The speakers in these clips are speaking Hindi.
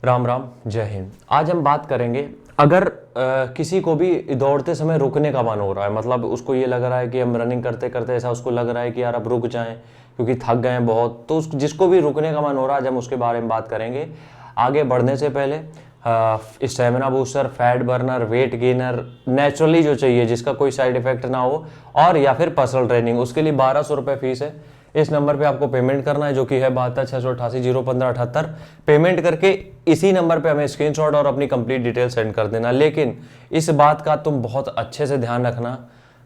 राम राम, जय हिंद। आज हम बात करेंगे, अगर किसी को भी दौड़ते समय रुकने का मन हो रहा है, मतलब उसको ये लग रहा है कि हम रनिंग करते करते ऐसा उसको लग रहा है कि यार अब रुक जाएं क्योंकि थक गए हैं बहुत, तो जिसको भी रुकने का मन हो रहा है आज हम उसके बारे में बात करेंगे। आगे बढ़ने से पहले stamina booster, fat burner, weight gainer naturally जो चाहिए, जिसका कोई साइड इफेक्ट ना हो, और या फिर पर्सनल ट्रेनिंग, उसके लिए 1200 रुपये फीस है। इस नंबर पे आपको पेमेंट करना है, जो कि है 72 688 015 78। पेमेंट करके इसी नंबर पे हमें स्क्रीनशॉट और अपनी कंप्लीट डिटेल सेंड कर देना। लेकिन इस बात का तुम बहुत अच्छे से ध्यान रखना,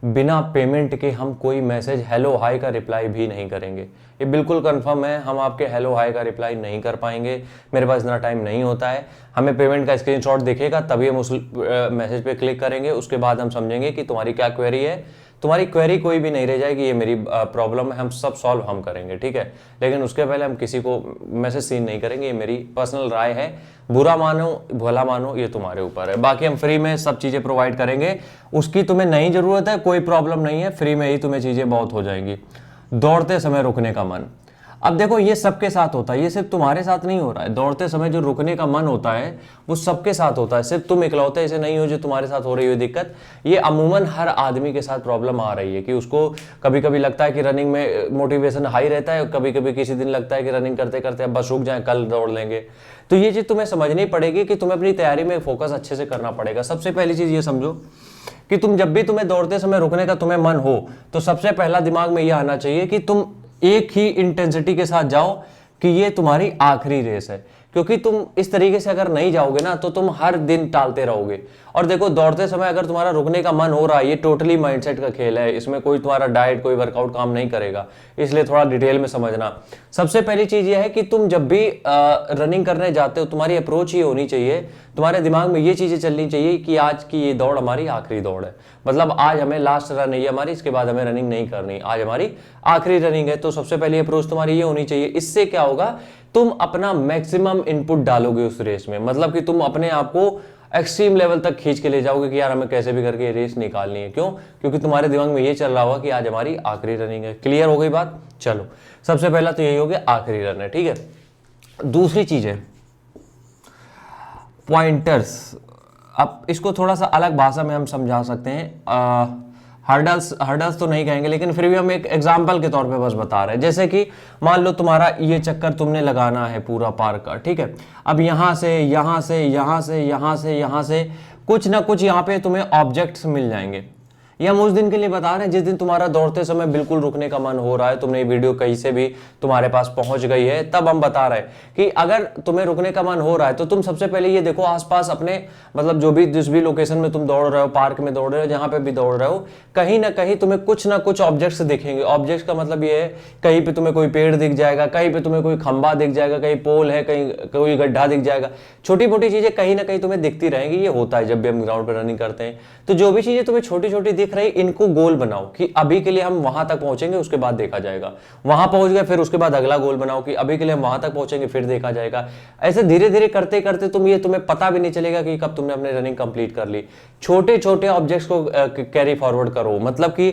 बिना पेमेंट के हम कोई मैसेज हेलो हाय का रिप्लाई भी नहीं करेंगे। ये बिल्कुल कंफर्म है, हम आपके हेलो हाय का रिप्लाई नहीं कर पाएंगे, मेरे पास इतना टाइम नहीं होता है। हमें पेमेंट का स्क्रीनशॉट दिखेगा तभी हम उस मैसेज पे क्लिक करेंगे, उसके बाद हम समझेंगे कि तुम्हारी क्या क्वेरी है। तुम्हारी क्वेरी कोई भी नहीं रह जाएगी, ये मेरी प्रॉब्लम है, हम सब सॉल्व हम करेंगे, ठीक है। लेकिन उसके पहले हम किसी को मैसेज सीन नहीं करेंगे, ये मेरी पर्सनल राय है। बुरा मानो भला मानो, ये तुम्हारे ऊपर है। बाकी हम फ्री में सब चीज़ें प्रोवाइड करेंगे, उसकी तुम्हें नहीं ज़रूरत है, कोई प्रॉब्लम नहीं है, फ्री में ही तुम्हें चीज़ें बहुत हो जाएंगी। दौड़ते समय रुकने का मन, अब देखो ये सबके साथ होता है, ये सिर्फ तुम्हारे साथ नहीं हो रहा है। दौड़ते समय जो रुकने का मन होता है वो सबके साथ होता है, सिर्फ तुम इकलौते ऐसे नहीं हो जो तुम्हारे साथ हो रही हो दिक्कत। ये अमूमन हर आदमी के साथ प्रॉब्लम आ रही है कि उसको कभी कभी लगता है कि रनिंग में मोटिवेशन हाई रहता है, कभी कभी किसी दिन लगता है कि रनिंग करते करते अब बस रुक जाए, कल दौड़ लेंगे। तो ये चीज़ तुम्हें समझनी पड़ेगी कि तुम्हें अपनी तैयारी में फोकस अच्छे से करना पड़ेगा। सबसे पहली चीज़ ये समझो कि तुम जब भी तुम्हें दौड़ते समय रुकने का तुम्हें मन हो, तो सबसे पहला दिमाग में यह आना चाहिए कि तुम एक ही इंटेंसिटी के साथ जाओ कि ये तुम्हारी आखिरी रेस है। क्योंकि तुम इस तरीके से अगर नहीं जाओगे ना तो तुम हर दिन टालते रहोगे। और देखो, दौड़ते समय अगर तुम्हारा रुकने का मन हो रहा है, ये टोटली माइंडसेट का खेल है, इसमें कोई तुम्हारा डाइट कोई वर्कआउट काम नहीं करेगा, इसलिए थोड़ा डिटेल में समझना। सबसे पहली चीज ये है कि तुम जब भी रनिंग करने जाते हो, तुम्हारी अप्रोच ये होनी चाहिए, तुम्हारे दिमाग में ये चीजें चलनी चाहिए कि आज की ये दौड़ हमारी आखिरी दौड़ है, मतलब आज हमें लास्ट रन है हमारी, इसके बाद हमें रनिंग नहीं करनी, आज हमारी आखिरी रनिंग है। तो सबसे पहली अप्रोच तुम्हारी ये होनी चाहिए। इससे क्या होगा, तुम अपना मैक्सिमम इनपुट डालोगे उस रेस में, मतलब कि तुम अपने आप को एक्सट्रीम लेवल तक खींच के ले जाओगे कि यार हमें कैसे भी करके रेस निकालनी है। क्यों? क्योंकि तुम्हारे दिमाग में ये चल रहा होगा कि आज हमारी आखिरी रनिंग है। क्लियर हो गई बात? चलो, सबसे पहला तो यही हो गया, आखिरी रन है, ठीक है। दूसरी चीज है पॉइंटर्स। अब इसको थोड़ा सा अलग भाषा में हम समझा सकते हैं, हर्डल्स तो नहीं कहेंगे, लेकिन फिर भी हम एक एग्जाम्पल के तौर पे बस बता रहे हैं। जैसे कि मान लो तुम्हारा ये चक्कर तुमने लगाना है पूरा पार्क का, ठीक है। अब यहाँ से यहाँ से यहाँ से यहाँ से यहाँ से कुछ ना कुछ यहाँ पे तुम्हें ऑब्जेक्ट्स मिल जाएंगे। ये हम उस दिन के लिए बता रहे हैं जिस दिन तुम्हारा दौड़ते समय बिल्कुल रुकने का मन हो रहा है, तुमने ये वीडियो कहीं से भी तुम्हारे पास पहुंच गई है, तब हम बता रहे हैं कि अगर तुम्हें रुकने का मन हो रहा है तो तुम सबसे पहले ये देखो आसपास अपने, मतलब जो भी जिस भी लोकेशन में तुम दौड़ रहे हो, पार्क में दौड़ रहे हो, जहां पे भी दौड़ रहे हो, कहीं ना कहीं तुम्हें कुछ ना कुछ ऑब्जेक्ट्स दिखेंगे। ऑब्जेक्ट्स का मतलब ये है, कहीं पे तुम्हें कोई पेड़ दिख जाएगा, कहीं पे तुम्हें कोई खंबा दिख जाएगा, कहीं पोल है, कहीं कोई गड्ढा दिख जाएगा। छोटी मोटी चीजें कहीं ना कहीं तुम्हें दिखती रहेंगी, ये होता है जब भी हम ग्राउंड पर रनिंग करते हैं। तो जो भी चीजें तुम्हें छोटी छोटी दिख रही, इनको गोल बनाओ कि अभी के लिए हम वहां तक पहुंचेंगे, उसके बाद देखा जाएगा। वहां पहुंच गए, फिर उसके बाद अगला गोल बनाओ कि अभी के लिए हम वहां तक पहुंचेंगे, फिर देखा जाएगा। ऐसे धीरे धीरे करते करते तुम्हें पता भी नहीं चलेगा कि कब तुमने अपनी रनिंग कंप्लीट कर ली। छोटे छोटे ऑब्जेक्ट्स को कैरी फॉरवर्ड करो, मतलब कि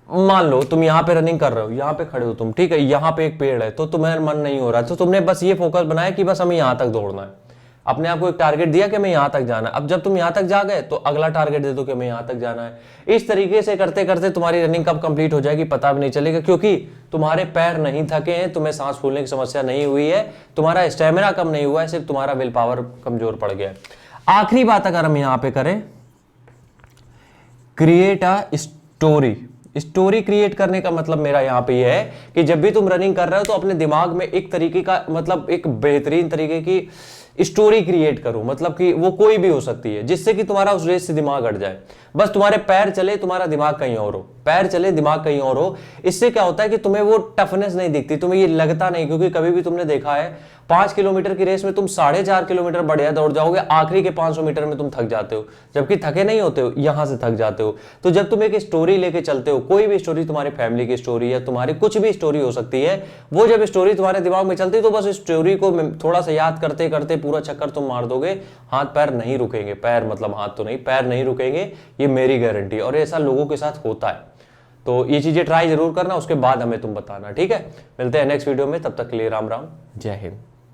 मान लो तुम यहाँ पे रनिंग कर रहे हो, यहाँ पे खड़े हो तुम, ठीक है, यहाँ पे एक पेड़ है, तो तुम्हें मन नहीं हो रहा, तो तुमने बस ये फोकस बनाया कि बस हमें यहाँ तक दौड़ना है। अपने आप को एक टारगेट दिया कि हमें यहां तक जाना है। अब जब तुम यहां तक जा गए तो अगला टारगेट दे दो कि हमें यहां तक जाना है। इस तरीके से करते करते तुम्हारी रनिंग कब कंप्लीट हो जाएगी पता भी नहीं चलेगा, क्योंकि तुम्हारे पैर नहीं थके हैं, तुम्हें सांस फूलने की समस्या नहीं हुई है, तुम्हारा स्टेमिना कम नहीं हुआ है, सिर्फ तुम्हारा विल पावर कमजोर पड़ गया है। आखिरी बात अगर हम यहां पे करें, create a story. Story create करने का मतलब मेरा यहां पे यह है कि जब भी तुम रनिंग कर रहे हो तो अपने दिमाग में एक तरीके का, मतलब एक बेहतरीन तरीके की स्टोरी क्रिएट करो, मतलब कि वो कोई भी हो सकती है, जिससे कि तुम्हारा उस रेस से दिमाग हट जाए। बस तुम्हारे पैर चले, तुम्हारा दिमाग कहीं और हो, पैर चले दिमाग कहीं और हो। इससे क्या होता है कि तुम्हें वो टफनेस नहीं दिखती, तुम्हें ये लगता नहीं, क्योंकि कभी भी तुमने देखा है 5 किलोमीटर की रेस में तुम 4.5 किलोमीटर बढ़िया दौड़ जाओगे, आखिरी के 500 मीटर में तुम थक जाते हो, जबकि थके नहीं होते हो, यहां से थक जाते हो। तो जब तुम एक स्टोरी लेके चलते हो, कोई भी स्टोरी, तुम्हारी फैमिली की स्टोरी या तुम्हारी कुछ भी स्टोरी हो सकती है, वो जब स्टोरी तुम्हारे दिमाग में चलती है तो बस स्टोरी को थोड़ा सा याद करते करते पूरा चक्कर तुम मार दोगे, हाथ पैर नहीं रुकेंगे। पैर मतलब हाथ तो नहीं, पैर नहीं रुकेंगे, ये मेरी गारंटी, और ऐसा लोगों के साथ होता है। तो ये चीजें ट्राई जरूर करना, उसके बाद हमें तुम बताना, ठीक है। मिलते हैं नेक्स्ट वीडियो में, तब तक के लिए राम राम, जय हिंद।